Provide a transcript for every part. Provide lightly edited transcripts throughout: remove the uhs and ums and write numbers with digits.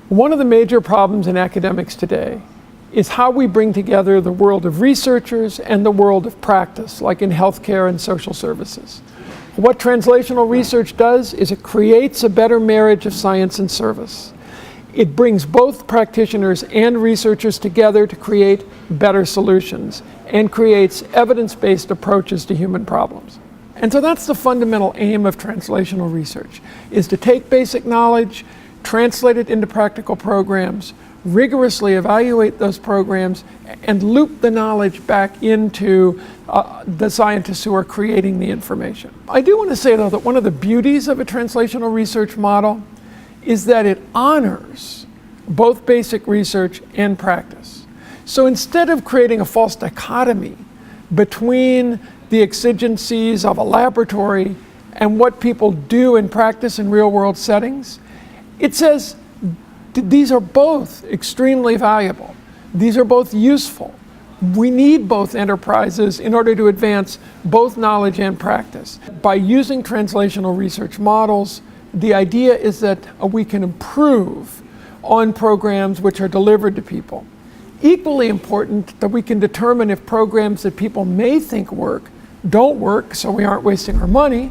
One of the major problems in academics today is how we bring together the world of researchers and the world of practice, like in healthcare and social services. What translational research does is it creates a better marriage of science and service. It brings both practitioners and researchers together to create better solutions and creates evidence-based approaches to human problems. And so that's the fundamental aim of translational research, is to take basic knowledge, translate it into practical programs, rigorously evaluate those programs, and loop the knowledge back into the scientists who are creating the information. I do want to say, though, that one of the beauties of a translational research model is that it honors both basic research and practice. So instead of creating a false dichotomy between the exigencies of a laboratory and what people do in practice in real-world settings, it says these are both extremely valuable. These are both useful. We need both enterprises in order to advance both knowledge and practice. By using translational research models, the idea is that we can improve on programs which are delivered to people. Equally important, that we can determine if programs that people may think work don't work, so we aren't wasting our money,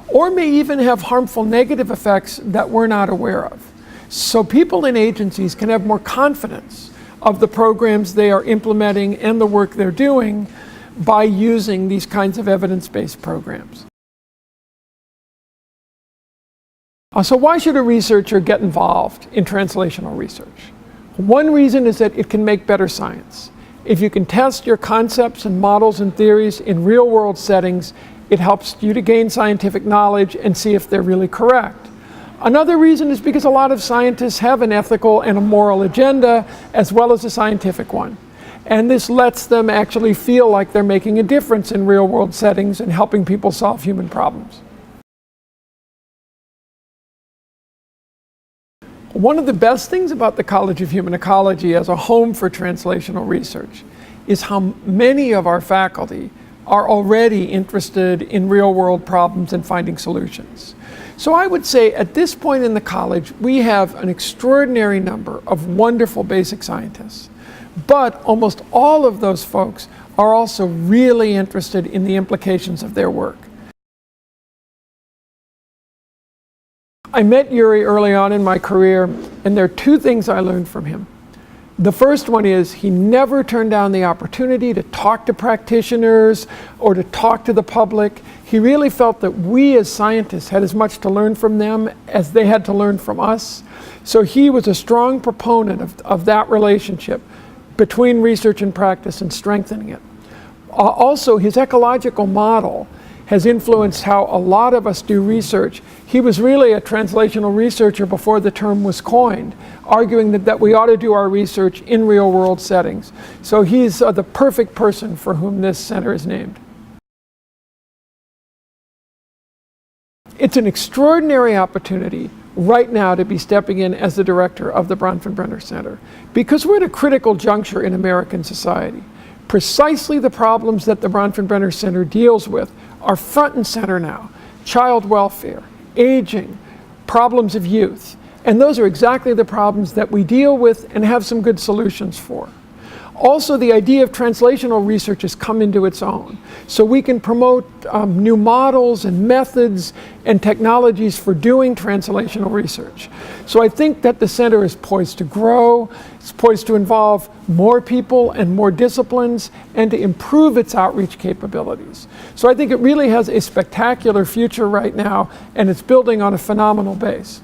or may even have harmful negative effects that we're not aware of. So people in agencies can have more confidence of the programs they are implementing and the work they're doing by using these kinds of evidence-based programs. So why should a researcher get involved in translational research? One reason is that it can make better science. If you can test your concepts and models and theories in real-world settings, it helps you to gain scientific knowledge and see if they're really correct. Another reason is because a lot of scientists have an ethical and a moral agenda as well as a scientific one. And this lets them actually feel like they're making a difference in real-world settings and helping people solve human problems. One of the best things about the College of Human Ecology as a home for translational research is how many of our faculty are already interested in real-world problems and finding solutions. So I would say at this point in the college, we have an extraordinary number of wonderful basic scientists. But almost all of those folks are also really interested in the implications of their work. I met Urie early on in my career, and there are two things I learned from him. The first one is he never turned down the opportunity to talk to practitioners or to talk to the public. He really felt that we as scientists had as much to learn from them as they had to learn from us. So he was a strong proponent of that relationship between research and practice and strengthening it. Also, his ecological model has influenced how a lot of us do research. He was really a translational researcher before the term was coined, arguing that we ought to do our research in real-world settings. So he's the perfect person for whom this center is named. It's an extraordinary opportunity right now to be stepping in as the director of the Bronfenbrenner Center, because we're at a critical juncture in American society. Precisely the problems that the Bronfenbrenner Center deals with are front and center now. Child welfare, aging, problems of youth. And those are exactly the problems that we deal with and have some good solutions for. Also, the idea of translational research has come into its own. So we can promote new models and methods and technologies for doing translational research. So I think that the center is poised to grow, it's poised to involve more people and more disciplines, and to improve its outreach capabilities. So I think it really has a spectacular future right now, and it's building on a phenomenal base.